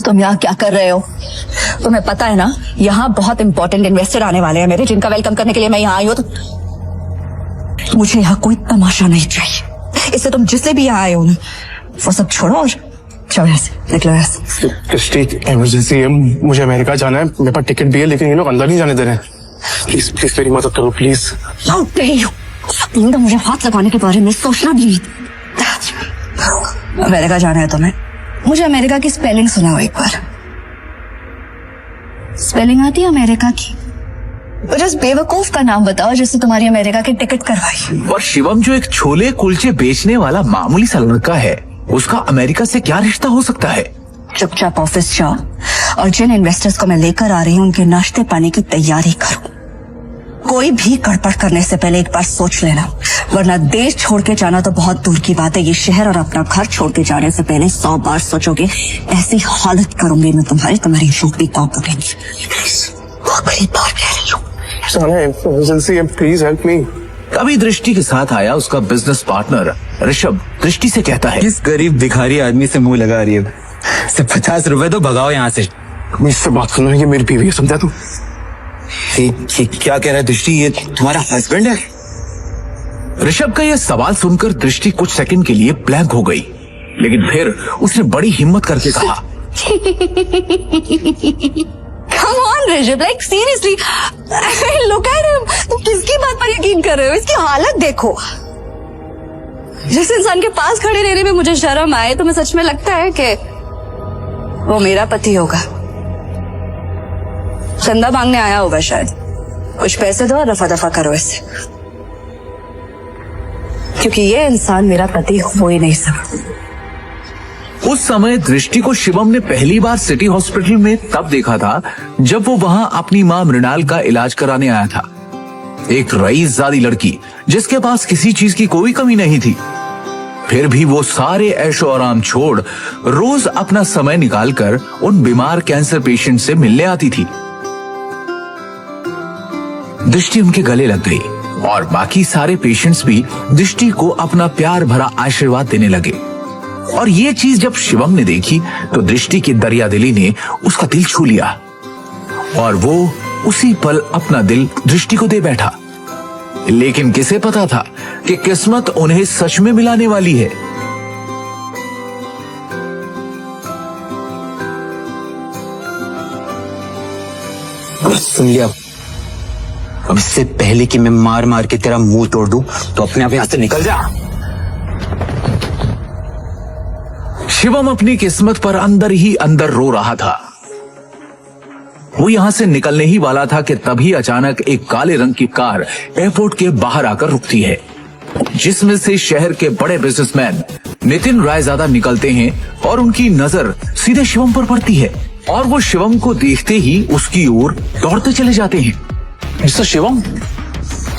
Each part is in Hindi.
तुम यहाँ क्या कर रहे हो? तुम्हें पता है ना, यहाँ बहुत इंपॉर्टेंट इन्वेस्टर आने वाले हैं मेरे, जिनका वेलकम करने के लिए मैं यहाँ आई हूँ। तो मुझे यहाँ कोई तमाशा नहीं चाहिए। इससे तुम जिससे भी यहाँ आए हो ना, वो सब छोड़ो और चलो यहाँ से, निकलो यहाँ से। दृष्टि, इमरजेंसी है, मुझे अमेरिका जाना है, मेरे पास टिकट भी है, लेकिन ये लोग अंदर नहीं जाने दे रहे हैं। प्लीज प्लीज मेरी मदद करो प्लीज। तुमने मुझे हाथ लगाने के बारे में सोचना भी नहीं। अमेरिका जाना है तुम्हें? मुझे अमेरिका की स्पेलिंग सुनाओ एक बार। स्पेलिंग आती है अमेरिका की? मुझे उस बेवकूफ का नाम बताओ जिससे तुम्हारी अमेरिका की टिकट करवाई। और शिवम जो एक छोले कुलचे बेचने वाला मामूली सा लड़का है, उसका अमेरिका से क्या रिश्ता हो सकता है? चुपचाप ऑफिस जाओ और जिन इन्वेस्टर्स को मैं लेकर आ रही हूँ उनके नाश्ते पानी की तैयारी करो। कोई भी गड़बड़ करने से पहले एक बार सोच लेना, वरना देश छोड़ के जाना तो बहुत दूर की बात है, ये शहर और अपना घर छोड़ के जाने से पहले 100 बार सोचोगे। ऐसी हालत करूंगी मैं तुम्हारी नौकरी कौन करेंगी। आखिरी बार कह रही हूँ। इमरजेंसी है, प्लीज हेल्प मी। तभी दृष्टि के साथ आया उसका बिजनेस पार्टनर ऋषभ। दृष्टि से कहता है, किस गरीब भिखारी आदमी से मुंह लगा रही है? सिर्फ 50 रुपए तो भगाओ यहाँ से। इससे बात करना है, ये मेरी बीवी है, समझा तू? क्या कह रहा है दृष्टि, ये तुम्हारा हस्बैंड है? ऋषभ का यह सवाल सुनकर दृष्टि कुछ सेकंड के लिए ब्लैंक हो गई, लेकिन फिर उसने बड़ी हिम्मत करके कहा, Come on Rishabh, like seriously, look at him. तुम किसकी बात पर यकीन कर रहे हो? इसकी हालत देखो। जिस इंसान के पास खड़े रहने में मुझे शर्म आए, तुम्हें सच में लगता है कि वो मेरा पति होगा? चंदा मांगने आया होगा शायद। कुछ पैसे दो और रफा दफा करो इससे, क्योंकि ये इंसान मेरा पति हो ही नहीं सकता। उस समय दृष्टि को शिवम ने पहली बार सिटी हॉस्पिटल में तब देखा था जब वो वहां अपनी मां मृणाल का इलाज कराने आया था। एक रईसजादी लड़की जिसके पास किसी चीज की कोई कमी नहीं थी, फिर भी वो सारे ऐशो आराम छोड़ रोज अपना समय निकालकर उन बीमार कैंसर पेशेंट से मिलने आती थी। दृष्टि उनके गले लग गई और बाकी सारे पेशेंट्स भी दृष्टि को अपना प्यार भरा आशीर्वाद देने लगे। और ये चीज जब शिवम ने देखी तो दृष्टि की दरियादिली ने उसका दिल छू लिया और वो उसी पल अपना दिल दृष्टि को दे बैठा। लेकिन किसे पता था कि किस्मत उन्हें सच में मिलाने वाली है। सुन लिया, अब इससे पहले कि मैं मार मार के तेरा मुंह तोड़ दूं तो अपने आप यहाँ से निकल जा। शिवम अपनी किस्मत पर अंदर ही अंदर रो रहा था। वो यहां से निकलने ही वाला था कि तभी अचानक एक काले रंग की कार एयरपोर्ट के बाहर आकर रुकती है, जिसमें से शहर के बड़े बिजनेसमैन नितिन रायजादा निकलते हैं और उनकी नजर सीधे शिवम पर पड़ती है और वो शिवम को देखते ही उसकी ओर दौड़ते चले जाते हैं। मिस्टर शिवम?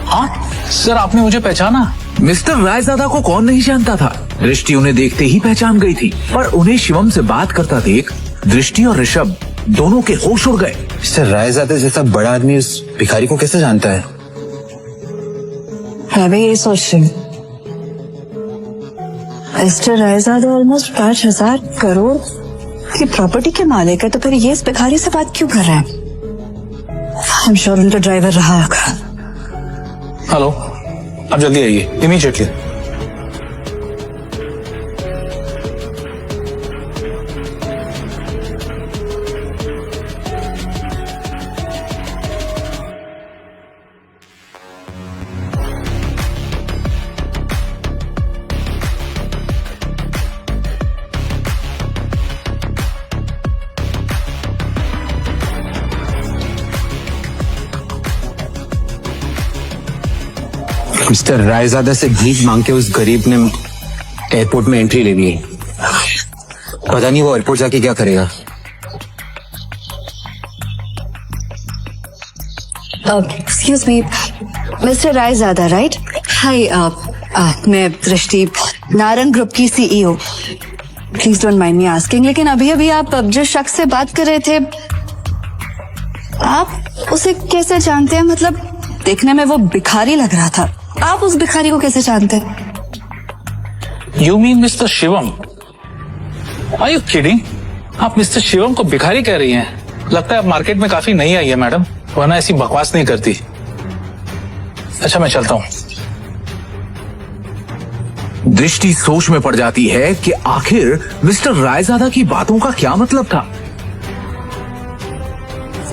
हाँ सर, आपने मुझे पहचाना? मिस्टर रायजादा को कौन नहीं जानता था। दृष्टि उन्हें देखते ही पहचान गई थी, पर उन्हें शिवम से बात करता देख दृष्टि और ऋषभ दोनों के होश उड़ गए। मिस्टर रायजादा जैसा बड़ा आदमी उस भिखारी को कैसे जानता है? मैं भी यही सोच रही हूँ। मिस्टर रायजादा ऑलमोस्ट 5,000 करोड़ की प्रॉपर्टी के मालिक है, तो फिर ये इस भिखारी से बात क्यों कर रहे हैं? I'm sure उनका ड्राइवर रहा होगा। हेलो, आप जल्दी आइए, इमीडिएटली। मिस्टर रायजादा से भीख मांग के उस गरीब ने एयरपोर्ट में एंट्री ले ली। पता नहीं वो एयरपोर्ट जाके क्या करेगा। Excuse me, mister Raizada right? Hi, मैं दृष्टि, नारंग ग्रुप की CEO। Please don't mind me asking, लेकिन अभी अभी आप जिस शख्स से बात कर रहे थे, आप उसे कैसे जानते हैं? मतलब देखने में वो भिखारी लग रहा था, आप उस भिखारी को कैसे जानते हैं? You mean Mr. Shivam? Are you kidding? आप मिस्टर शिवम को भिखारी कह रही हैं। लगता है आप मार्केट में काफी नई आई है मैडम, वरना ऐसी बकवास नहीं करती। अच्छा मैं चलता हूँ। दृष्टि सोच में पड़ जाती है कि आखिर मिस्टर रायजादा की बातों का क्या मतलब था।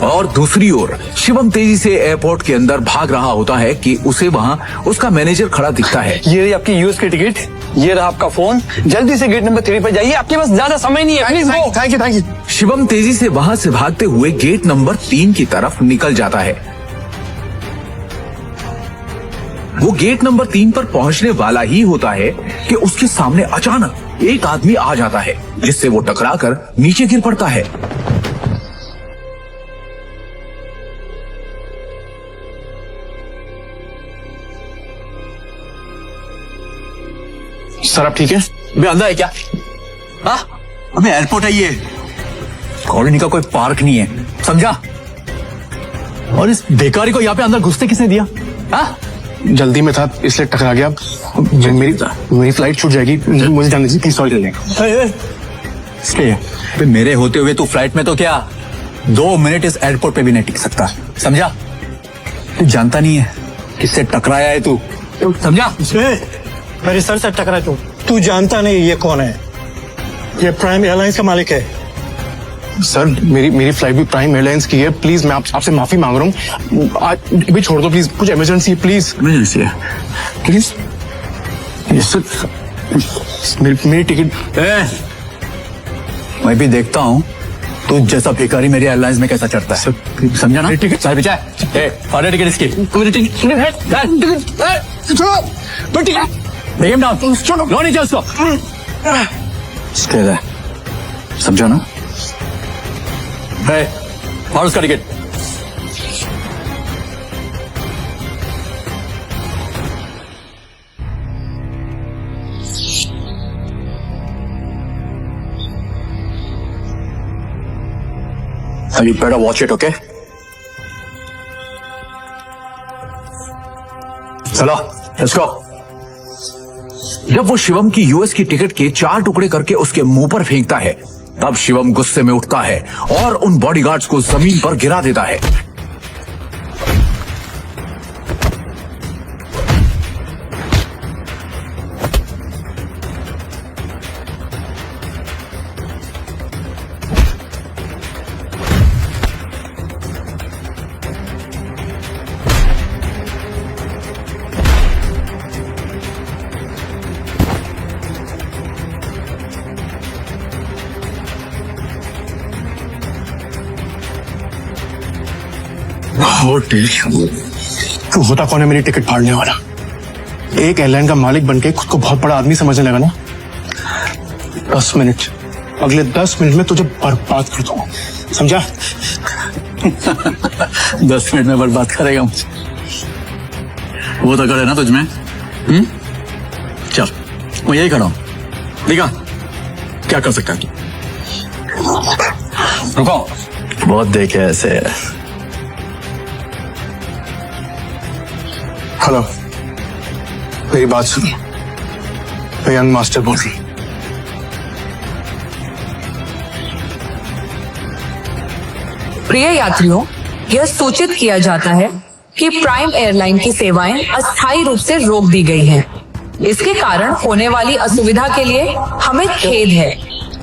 और दूसरी ओर शिवम तेजी से एयरपोर्ट के अंदर भाग रहा होता है कि उसे वहां उसका मैनेजर खड़ा दिखता है। ये रही आपकी यूएस की टिकट, ये रहा आपका फोन। जल्दी से गेट नंबर 3 पर जाइए, आपके पास ज्यादा समय नहीं है। Please go. Thank you. Shivam तेजी से वहां से भागते हुए गेट नंबर 3 की तरफ निकल जाता है। वो गेट नंबर 3 पर पहुंचने वाला ही होता है कि उसके सामने अचानक एक आदमी आ जाता है, जिससे वो टकराकर नीचे गिर पड़ता है। सर आप ठीक है? अबे अंधा है क्या? हाँ? अबे एयरपोर्ट है ये, कॉलोनी का कोई पार्क नहीं है, समझा? और इस बेकारी को यहाँ पे अंदर घुसने किसने दिया? हाँ? जल्दी में था इसलिए टकरा गया। मेरी फ्लाइट छूट जाएगी, मुझे जाने दीजिए प्लीज। सॉरी इसलिए मेरे होते हुए तू फ्लाइट में तो क्या 2 मिनट इस एयरपोर्ट पे भी नहीं टिक सकता, समझा? तू जानता नहीं है किससे टकराया है तू, समझा? मेरे सर से टकरा तू जानता नहीं ये कौन है? ये प्राइम एयरलाइंस का मालिक है। सर मेरी फ्लाइट भी प्राइम एयरलाइंस की है। प्लीज मैं आपसे माफी मांग रहा हूँ, आज भी छोड़ दो प्लीज, कुछ इमरजेंसी है प्लीज। इमरजेंसी है प्लीज। सर मेरी टिकट। मैं भी देखता हूँ तू जैसा भिखारी मेरी एयरलाइंस में कैसा चढ़ता है, समझा ना? टिकट सारे बिछा है, टिकट इसकी। लो नीचे उसको, समझा ना? और उसका ticket. You better watch it, okay? चलो, let's go. जब वो शिवम की यूएस की टिकट के 4 टुकड़े करके उसके मुंह पर फेंकता है, तब शिवम गुस्से में उठता है और उन बॉडीगार्ड्स को जमीन पर गिरा देता है। तू होता कौन है मेरी टिकट फाड़ने वाला? एक एयरलाइन का मालिक बनके खुद को बहुत बड़ा आदमी समझने लगा ना? 10 मिनट, अगले 10 मिनट में तुझे बर्बाद कर दूंगा, समझा? 10 मिनट में बर्बाद करेगा मुझे, वो तो करे ना तुझमें। चल मैं यही खड़ा हूं, देखा क्या कर सकता है तू? रुको, बहुत देखे ऐसे। हेलो, मेरी बात सुनो। मैं यंग मास्टर बोल रही। प्रिय यात्रियों, यह सूचित किया जाता है कि प्राइम एयरलाइन की सेवाएं अस्थायी रूप से रोक दी गई हैं। इसके कारण होने वाली असुविधा के लिए हमें खेद है।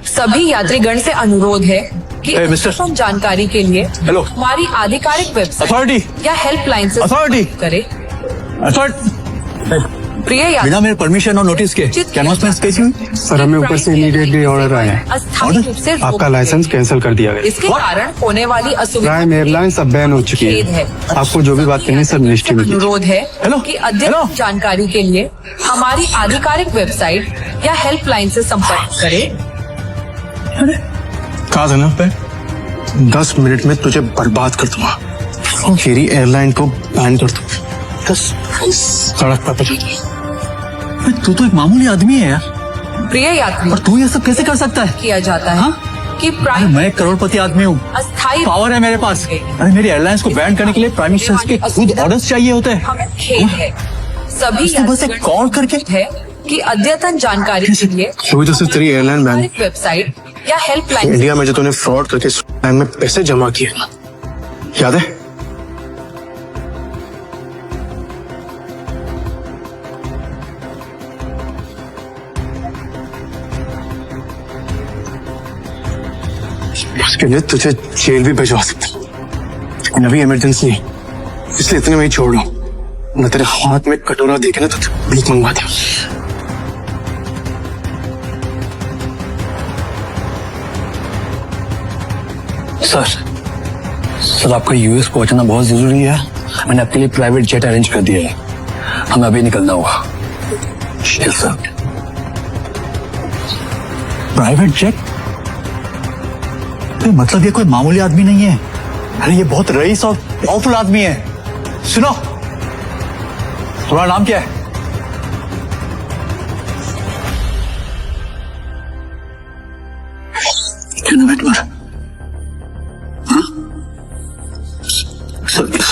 सभी यात्रीगण से अनुरोध है कि मिस्टर जानकारी के लिए हेलो हमारी आधिकारिक वेबसाइट अथॉरिटी या हेल्पलाइन से करें। प्रिय बिना यात्री, मेरे परमिशन और नोटिस के क्या अनाउंसमेंट कैसी हुई? सर हमें ऊपर से इमीडिएटली ऑर्डर आया है, अस्थायी रूप से रोक आपका दी लाइसेंस गई। कैंसिल कर दिया गया। इसके कारण होने वाली असुविधा प्राइम एयरलाइंस अब बैन हो चुकी खेद है। है। आपको जो भी बात करनी है सब मिनिस्ट्री में कीजिए। अनुरोध है हेलो, कि अद्यतन जानकारी के लिए हमारी आधिकारिक वेबसाइट या हेल्पलाइन से संपर्क करें। कहा था ना, 10 मिनट में तुझे बर्बाद कर दूंगा, मेरी एयरलाइन को बैन कर दूंगा। सड़क पर तू तो एक मामूली आदमी है यार, प्रिय यात्री, और तू ये सब कैसे कर सकता है? किया जाता है कि अरे प्राइम मैं एक करोड़पति आदमी हूँ, अस्थायी पावर है मेरे पास। अरे मेरी एयरलाइंस को बैन करने के लिए प्राइम मिनिस्टर के खुद ऑर्डर्स चाहिए होते हैं। हमें खेद है। सभी उसने बस एक यात्रीगण कॉल करके है कि अद्यतन जानकारी के लिए तो सिर्फ तेरी एयरलाइन बैन। वेबसाइट या हेल्पलाइन। इंडिया में जो तूने फ्रॉड करके बैंक में पैसे जमा किए ना, याद है? उसके लिए तुझे जेल भी भिजवा सकता, लेकिन अभी इमरजेंसी है, इसलिए इतने में ही छोड़ लो, न तेरे हाथ में कटोरा देखे ना तो भीख मंगवा दे। सर आपका यूएस पहुंचना बहुत जरूरी है। मैंने आपके लिए प्राइवेट जेट अरेंज कर दिया है, हमें अभी निकलना होगा। Sir private jet? मतलब ये कोई मामूली आदमी नहीं है, अरे ये बहुत रईस और पावरफुल आदमी है। सुनो, तुम्हारा नाम क्या है?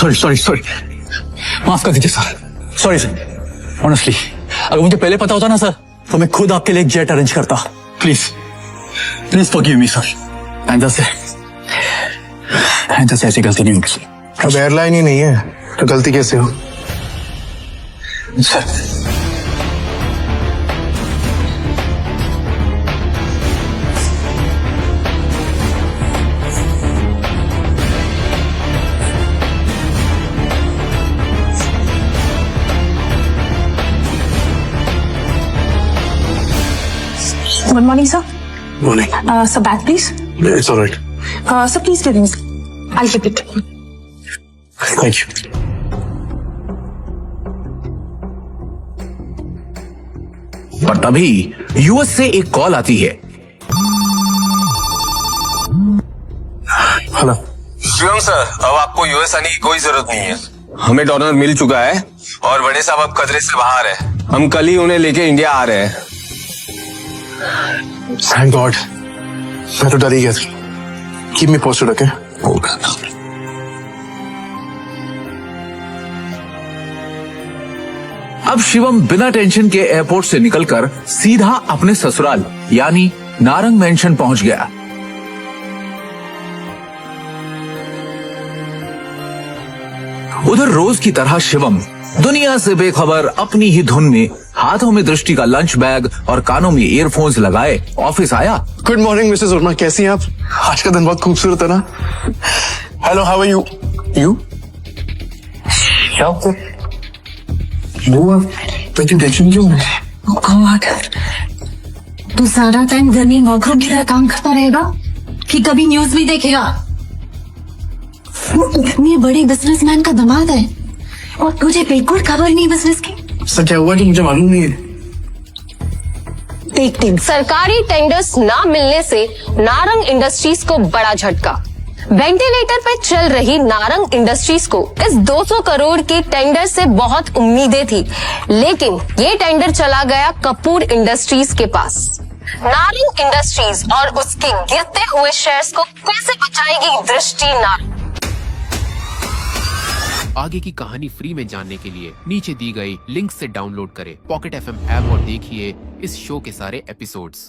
सॉरी माफ कर दीजिए सर, सॉरी सर। ऑनेस्टली अगर मुझे पहले पता होता ना सर, तो मैं खुद आपके लिए एक जेट अरेंज करता। Please forgive me sir. आइंदा से ऐसी गलती नहीं होगी। अब एयरलाइन ही नहीं है तो गलती कैसे हो? Sir Good morning, sir. Morning. Sir, bag, please. It's all right. Sir, please give me. I'll keep it. Thank you. पर तभी यूएस से एक कॉल आती है। हेलो शिवम सर, अब आपको यूएस आने की कोई जरूरत नहीं है। हमें डोनर मिल चुका है और बड़े साहब अब खतरे से बाहर है। हम कल ही उन्हें लेके इंडिया आ रहे हैं। थैंक गॉड, मैं तो डर ही गया था। Keep me posted, okay? अब शिवम बिना टेंशन के एयरपोर्ट से निकलकर सीधा अपने ससुराल यानी नारंग मेंशन पहुंच गया। उधर रोज की तरह शिवम दुनिया से बेखबर अपनी ही धुन में हाथों में दृष्टि का लंच बैग और कानों में ईयरफोन्स लगाए ऑफिस आया। गुड मॉर्निंग मिसेस वर्मा, कैसी हैं आप? आज का दिन बहुत खूबसूरत है ना? Hello, how are you? You tension क्यों है? गॉड, तू सारा टाइम घर में वॉकरूम की तरह काम करता रहेगा कि कभी न्यूज भी देखेगा? वो इतने बड़े बिजनेसमैन का दामाद है और तुझे बिल्कुल खबर नहीं बिजनेस की। सर क्या हुआ कि मुझे मालूम नहीं है। देखते सरकारी टेंडर्स ना मिलने से नारंग इंडस्ट्रीज को बड़ा झटका। वेंटिलेटर पर चल रही नारंग इंडस्ट्रीज को इस 200 करोड़ के टेंडर से बहुत उम्मीदें थी, लेकिन ये टेंडर चला गया कपूर इंडस्ट्रीज के पास। नारंग इंडस्ट्रीज और उसके गिरते हुए शेयर्स को कैसे बचाएगी दृष्टि नारंग? आगे की कहानी फ्री में जानने के लिए नीचे दी गई लिंक से डाउनलोड करें पॉकेट FM ऐप और देखिए इस शो के सारे एपिसोड्स।